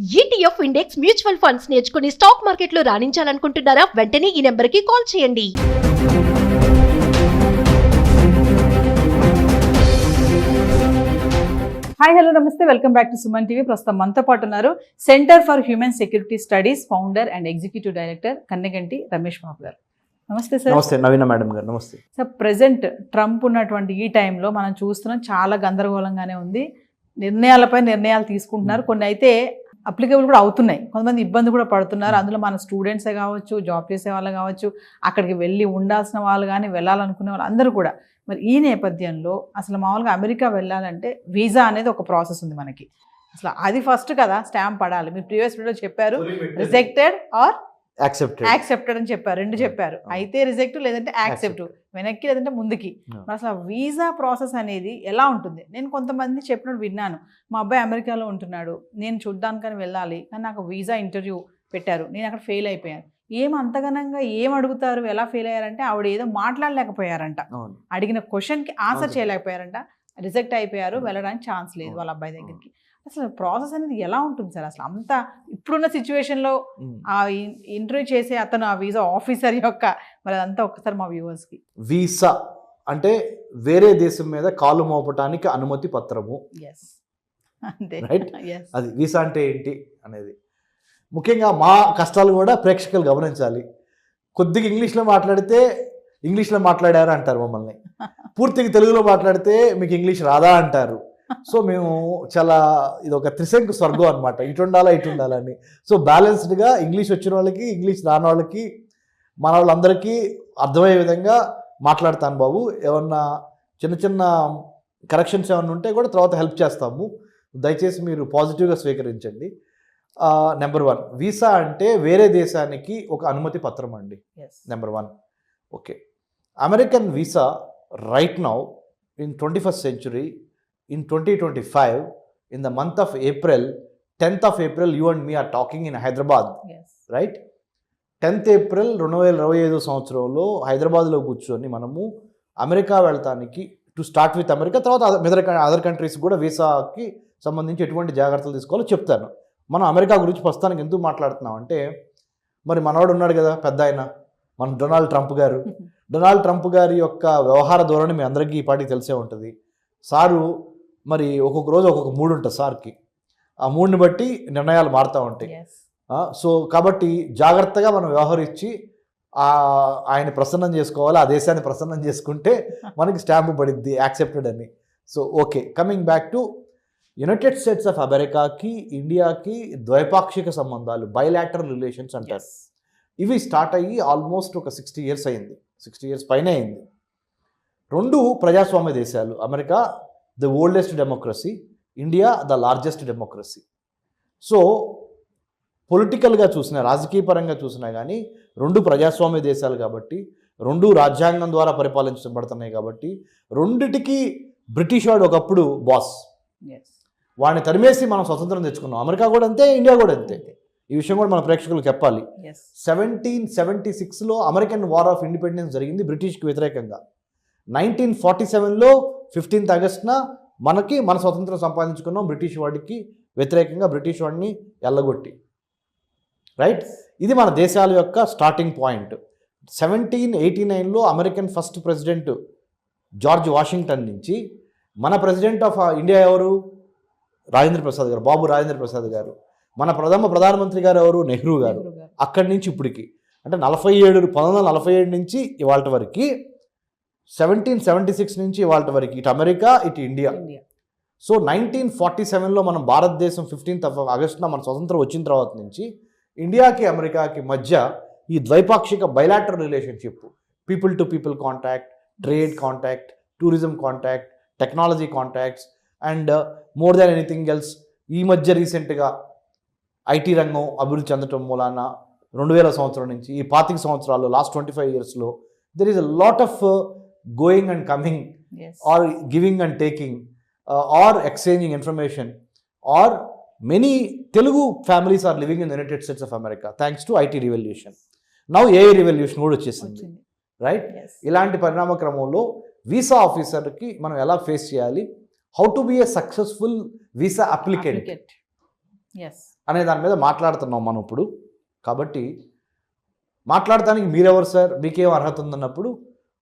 ETF index mutual funds నేర్చుకుని stock మార్కెట్లో రాణించాలనుకుంటున్నారా? వెంటనే ఈ నెంబర్కి కాల్ చేయండి. హాయ్ హలో నమస్తే, welcome back to Suman TV. ప్రస్తుతం మనతో పాటు ఉన్నారు Centre for Human Security Studies founder and executive director Kanneganti Ramesh Babu గారు. నమస్తే సార్. నమస్తే నవీన మేడం గారు. నమస్తే సార్. ప్రెసెంట్ ట్రంప్ ఉన్నటువంటి ఈ టైంలో మనం చూస్తున్నాం, చాలా గందరగోళంగానే ఉంది. నిర్ణయాలపై నిర్ణయాలు తీసుకుంటున్నారు, కొన్ని అయితే అప్లికేబుల్ కూడా అవుతున్నాయి, కొంతమంది ఇబ్బంది కూడా పడుతున్నారు. అందులో మన స్టూడెంట్సే కావచ్చు, జాబ్ చేసే వాళ్ళు కావచ్చు, అక్కడికి వెళ్ళి ఉండాల్సిన వాళ్ళు కానీ, వెళ్ళాలనుకునే వాళ్ళు అందరూ కూడా. మరి ఈ నేపథ్యంలో అసలు మామూలుగా అమెరికా వెళ్ళాలంటే వీసా అనేది ఒక ప్రాసెస్ ఉంది మనకి. అసలు అది ఫస్ట్ కదా స్టాంప్ పడాలి. మీరు ప్రీవియస్ వీడియో చెప్పారు, రిజెక్టెడ్ ఆర్ యాక్సెప్టెడ్ అని చెప్పారు, రెండు చెప్పారు. అయితే రిజెక్ట్ లేదంటే యాక్సెప్ట్, వెనక్కి లేదంటే ముందుకి. మరి అసలు వీసా ప్రాసెస్ అనేది ఎలా ఉంటుంది? నేను కొంతమంది చెప్పినట్టు విన్నాను, మా అబ్బాయి అమెరికాలో ఉంటున్నాడు, నేను చూడ్డానికని వెళ్ళాలి, కానీ నాకు వీసా ఇంటర్వ్యూ పెట్టారు, నేను అక్కడ ఫెయిల్ అయిపోయాను. ఏం అంతగనంగా ఏం అడుగుతారు, ఎలా ఫెయిల్ అయ్యారంటే ఆవిడ ఏదో మాట్లాడలేకపోయారంట, అడిగిన క్వశ్చన్కి ఆన్సర్ చేయలేకపోయారంట, రిజెక్ట్ అయిపోయారు, వెళ్ళడానికి ఛాన్స్ లేదు వాళ్ళ అబ్బాయి దగ్గరికి. అసలు ప్రాసెస్ అనేది ఎలా ఉంటుంది సార్? అసలు అంతా ఇప్పుడున్న సిచ్యువేషన్లో ఆ ఇంటర్వ్యూ చేసే అతను ఆ వీసా ఆఫీసర్ యొక్క, మరి అదంతా ఒక్కసారి మా వ్యూవర్స్కి. వీసా అంటే వేరే దేశం మీద కాలు మోపటానికి అనుమతి పత్రము, రైట్? అది వీసా అంటే ఏంటి అనేది ముఖ్యంగా మా కష్టాలు కూడా ప్రేక్షకులు గమనించాలి. కొద్దిగా ఇంగ్లీష్లో మాట్లాడితే ఇంగ్లీష్లో మాట్లాడారు అంటారు మమ్మల్ని, పూర్తిగా తెలుగులో మాట్లాడితే మీకు ఇంగ్లీష్ రాదా అంటారు. సో మేము చాలా ఇది ఒక త్రిశంకు స్వర్గం అనమాట, ఇటు ఉండాలని. సో బ్యాలెన్స్డ్గా ఇంగ్లీష్ వచ్చిన వాళ్ళకి, ఇంగ్లీష్ రాని వాళ్ళకి, మన వాళ్ళందరికీ అర్థమయ్యే విధంగా మాట్లాడతాను బాబు. ఏమన్నా చిన్న చిన్న కరెక్షన్స్ ఏమన్నా ఉంటే కూడా తర్వాత హెల్ప్ చేస్తాము, దయచేసి మీరు పాజిటివ్గా స్వీకరించండి. నెంబర్ 1, వీసా అంటే వేరే దేశానికి ఒక అనుమతి పత్రం అండి. Number 1. Okay, American visa right now in 21st century, in 2025, in the month of April, 10th of April, you and me are talking in Hyderabad, right? 10th April 2025 సంవత్సరంలో హైదరాబాద్లో కూర్చొని మనము అమెరికా వెళ్తానికి, టు స్టార్ట్ విత్ అమెరికా, తర్వాత other countries కూడా వీసాకి సంబంధించి ఎటువంటి జాగ్రత్తలు తీసుకోవాలో చెప్తాను. మనం అమెరికా గురించి ప్రస్తుతానికి ఎందుకు మాట్లాడుతున్నాం అంటే, మరి మనవాడు ఉన్నాడు కదా పెద్ద ఆయన, మన డొనాల్డ్ ట్రంప్ గారు. డొనాల్డ్ ట్రంప్ గారి యొక్క వ్యవహార ధోరణి మీ అందరికీ ఈ పాటికి తెలిసే ఉంటుంది. సారు మరి ఒక్కొక్క రోజు ఒక్కొక్క మూడు ఉంటుంది సార్కి, ఆ మూడుని బట్టి నిర్ణయాలు మారుతూ ఉంటాయి. సో కాబట్టి జాగ్రత్తగా మనం వ్యవహరించి ఆయన ప్రసన్నం చేసుకోవాలి, ఆ దేశాన్ని ప్రసన్నం చేసుకుంటే మనకి స్టాంపు పడిద్ది యాక్సెప్టెడ్ అని. So okay, coming back to United States of అమెరికాకి ఇండియాకి ద్వైపాక్షిక సంబంధాలు, బైలాటరల్ రిలేషన్స్ అంటారు. ఇవి స్టార్ట్ అయ్యి ఆల్మోస్ట్ ఒక 60 years అయింది, 60 years పైనే అయింది. రెండు ప్రజాస్వామ్య దేశాలు, America the oldest democracy, India the largest democracy. So పొలిటికల్గా చూసినా, రాజకీయ పరంగా చూసినా కానీ రెండు ప్రజాస్వామ్య దేశాలు కాబట్టి, రెండు రాజ్యాంగం ద్వారా పరిపాలించబడుతున్నాయి కాబట్టి, రెండిటికి బ్రిటిష్ వాడు ఒకప్పుడు బాస్, వాడిని తరిమేసి మనం స్వతంత్రం తెచ్చుకున్నాం. అమెరికా కూడా అంతే, ఇండియా కూడా అంతే. ఈ విషయం కూడా మన ప్రేక్షకులకు చెప్పాలి. 1776లో అమెరికన్ వార్ ఆఫ్ ఇండిపెండెన్స్ జరిగింది బ్రిటిష్కి వ్యతిరేకంగా. 1947లో 15th Augustన మన స్వతంత్రం సంపాదించుకున్నాం బ్రిటిష్ వాడికి వ్యతిరేకంగా, బ్రిటిష్ వాడిని ఎల్లగొట్టి, రైట్? ఇది మన దేశాల యొక్క స్టార్టింగ్ పాయింట్. 1789లో American first president George Washington నుంచి మన ప్రెసిడెంట్ ఆఫ్ ఇండియా ఎవరు? రాజేంద్ర ప్రసాద్ గారు, బాబు రాజేంద్ర ప్రసాద్ గారు. మన ప్రధానమంత్రి గారు ఎవరు? నెహ్రూ గారు. అక్కడి నుంచి ఇప్పటికి అంటే 1947 నుంచి ఇవాళ వరకు, 1776 నుంచి ఇవాళ వరకు, ఇటు అమెరికా ఇటు ఇండియా. సో 1947లో మనం భారతదేశం 15th Augustన మన స్వతంత్రం వచ్చిన తర్వాత నుంచి ఇండియాకి అమెరికాకి మధ్య ఈ ద్వైపాక్షిక bilateral relationship, people to people contact, trade contact, tourism contact, technology contacts and more than anything else. ఈ మధ్య రీసెంట్గా ఐటీ రంగం అభివృద్ధి చెందటం మూలాన 2000 సంవత్సరం నుంచి ఈ 25 సంవత్సరాల్లో, లాస్ట్ 25 yearsలో there is a lot of going and coming, or giving and taking, or exchanging information, or many Telugu families are living in United States of America thanks to IT revolution. Now AI revolution కూడా వచ్చేసింది, right? ఇలాంటి పరిణామ క్రమంలో visa ఆఫీసర్కి మనం ఎలా face చేయాలి, how to be a successful visa applicant. అనే దాని మీద మాట్లాడుతున్నాం మనం ఇప్పుడు. కాబట్టి మాట్లాడటానికి మీరెవరు సార్, మీకేం అర్హత ఉందన్నప్పుడు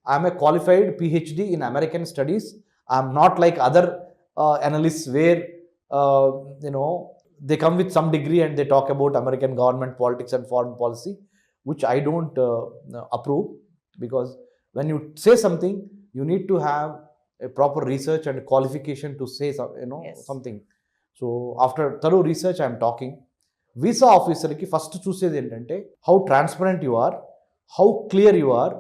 I'm a qualified PhD in American studies. I'm not like other analyst where they come with some degree and they talk about American government politics and foreign policy, which I don't approve, because when you say something, you need to have a proper research and qualification to say Yes. something. So after thorough research, I am talking. Visa officer ki first చూసేది ఏంటంటే how transparent you are, how clear you are,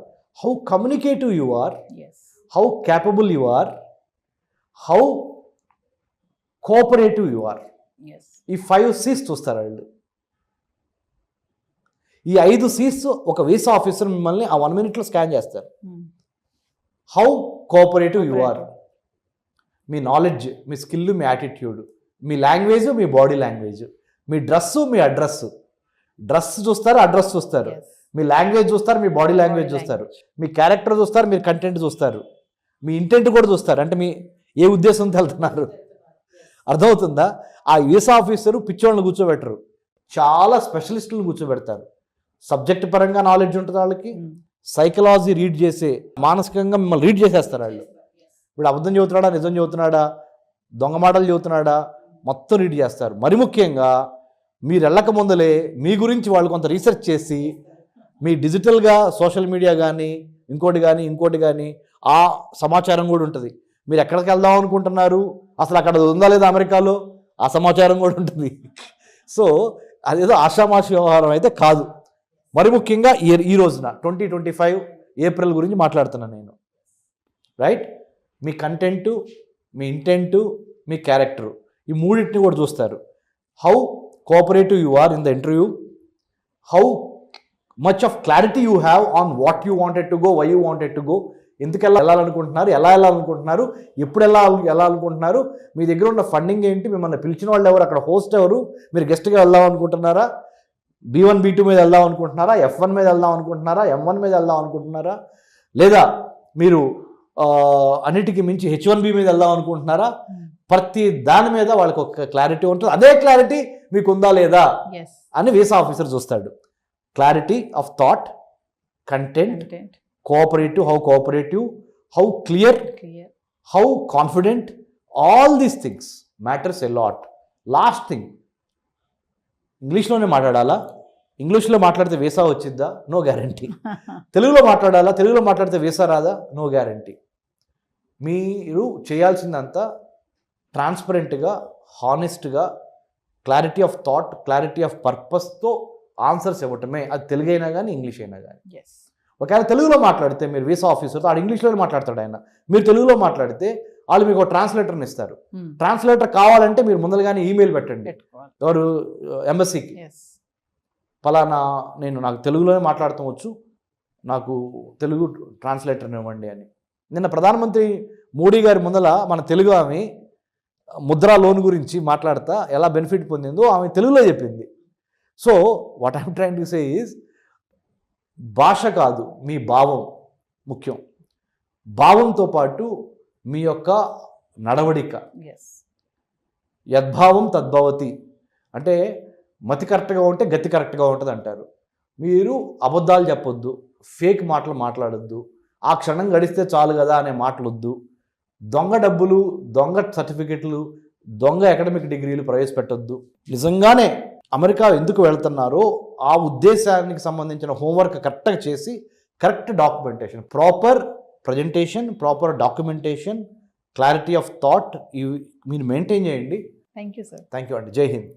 how communicative you are, yes, how capable you are, how cooperative you are. yes, ఈ 5 C's చూస్తారు వాళ్ళు. ఈ 5 C's ఒక visa officer మిమ్మల్ని ఆ 1 minute scan చేస్తారు. హౌ కోఆపరేటివ్ యు ఆర్, మీ knowledge, మీ స్కిల్, మీ యాటిట్యూడ్, మీ లాంగ్వేజ్, మీ బాడీ లాంగ్వేజ్, మీ డ్రెస్సు, మీ అడ్రస్. డ్రెస్ చూస్తారు, అడ్రస్ చూస్తారు, yes, మీ లాంగ్వేజ్ చూస్తారు, మీ బాడీ లాంగ్వేజ్ చూస్తారు, మీ క్యారెక్టర్ చూస్తారు, మీరు కంటెంట్ చూస్తారు, మీ ఇంటెంట్ కూడా చూస్తారు. అంటే మీ ఏ ఉద్దేశంతో వెళ్తున్నారు, అర్థమవుతుందా? ఆ వీసా ఆఫీసరు పిచ్చోళ్ళని కూర్చోబెట్టరు, చాలా స్పెషలిస్టులను కూర్చోబెడతారు. సబ్జెక్ట్ పరంగా నాలెడ్జ్ ఉంటుంది వాళ్ళకి, సైకలాజీ రీడ్ చేసే, మానసికంగా మిమ్మల్ని రీడ్ చేసేస్తారు వాళ్ళు. ఇప్పుడు అబద్ధం చెబుతున్నాడా, నిజం చెబుతున్నాడా, దొంగ మాటలు చెబుతున్నాడా, మొత్తం రీడ్ చేస్తారు. మరి ముఖ్యంగా మీరు వెళ్ళక ముందలే మీ గురించి వాళ్ళు కొంత రీసెర్చ్ చేసి, మీ డిజిటల్గా సోషల్ మీడియా కానీ ఇంకోటి కానీ ఆ సమాచారం కూడా ఉంటుంది. మీరు ఎక్కడికి వెళ్దాం అనుకుంటున్నారు, అసలు అక్కడ ఉందా లేదా అమెరికాలో, ఆ సమాచారం కూడా ఉంటుంది. సో అదేదో ఆషామాషి వ్యవహారం అయితే కాదు. మరి ముఖ్యంగా ఈ రోజున 2025 ఏప్రిల్ గురించి మాట్లాడుతున్నాను నేను. రైట్, మీ కంటెంటు, మీ ఇంటెంటు, మీ క్యారెక్టరు, ఈ మూడింటిని కూడా చూస్తారు. How cooperative you are in the interview, how much of clarity you have on what you wanted to go, why you wanted to go, ఎందుకు వెళ్ళాలనుకుంటున్నారు, ఎలా వెళ్ళాలనుకుంటున్నారు, ఎప్పుడు వెళ్ళాలనుకుంటున్నారు, మీ దగ్గర ఉన్న ఫండింగ్ ఏంటి, మిమ్మల్ని పిలిచిన వాళ్ళు ఎవరు, అక్కడ హోస్ట్ ఎవరు, మీరు గెస్ట్గా వెళ్దాం అనుకుంటున్నారా, B1 B2 మీద వెళ్దాం అనుకుంటున్నారా, F1 మీద వెళ్దాం అనుకుంటున్నారా, M1 మీద వెళ్దాం అనుకుంటున్నారా, లేదా మీరు అన్నిటికీ మించి H1B మీద వెళ్దాం అనుకుంటున్నారా, ప్రతి దాని మీద వాళ్ళకి ఒక క్లారిటీ ఉంటుంది. అదే క్లారిటీ మీకు ఉందా లేదా అని వీసా ఆఫీసర్ చూస్తాడు. Clarity of thought, content, cooperative, how clear, how confident, all these things matters a lot. Last thing, ఇంగ్లీష్లోనే మాట్లాడాలా, ఇంగ్లీష్లో మాట్లాడితే వీసా వచ్చిద్దా, నో గ్యారంటీ. తెలుగులో మాట్లాడాలా, తెలుగులో మాట్లాడితే వీసా రాదా, నో గ్యారంటీ. మీరు చేయాల్సిందంతా ట్రాన్స్పరెంట్గా, హానెస్ట్గా, clarity of thought, clarity of పర్పస్తో ఆన్సర్స్ ఇవ్వటమే. అది తెలుగు అయినా కానీ ఇంగ్లీష్ అయినా కానీ. ఒకవేళ తెలుగులో మాట్లాడితే మీరు వీసా ఆఫీసర్తో, ఆడు ఇంగ్లీష్లోనే మాట్లాడతాడు ఆయన, మీరు తెలుగులో మాట్లాడితే వాళ్ళు మీకు ఒక ట్రాన్స్లేటర్ని ఇస్తారు. ట్రాన్స్లేటర్ కావాలంటే మీరు ముందరగానే ఈమెయిల్ పెట్టండి ఎవరు ఎంబసీకి, పలానా నాకు తెలుగులోనే మాట్లాడటం వచ్చు, నాకు తెలుగు ట్రాన్స్లేటర్ని ఇవ్వండి అని. నిన్న ప్రధానమంత్రి మోడీ గారి ముందల మన తెలుగు ఆమె ముద్రా లోన్ గురించి మాట్లాడతా ఎలా బెనిఫిట్ పొందిందో ఆమె తెలుగులో చెప్పింది. So what I'm trying to say is, భాష కాదు, మీ భావం ముఖ్యం. భావంతో పాటు మీ యొక్క నడవడిక, యద్భావం తద్భవతి, అంటే మతి కరెక్ట్గా ఉంటే గతి కరెక్ట్గా ఉంటుంది అంటారు. మీరు అబద్ధాలు చెప్పొద్దు, ఫేక్ మాటలు మాట్లాడొద్దు, ఆ క్షణం గడిస్తే చాలు కదా అనే మాటలొద్దు, దొంగ డబ్బులు, దొంగ సర్టిఫికెట్లు, దొంగ అకాడమిక్ డిగ్రీలు ప్రవేశపెట్టొద్దు. నిజంగానే అమెరికా ఎందుకు వెళ్తున్నారో ఆ ఉద్దేశానికి సంబంధించిన హోంవర్క్ కరెక్ట్గా చేసి, correct documentation, proper presentation, proper documentation, clarity of thought మీరు మెయింటైన్ చేయండి. Thank you sir. Thank you అండి. జై హింద్.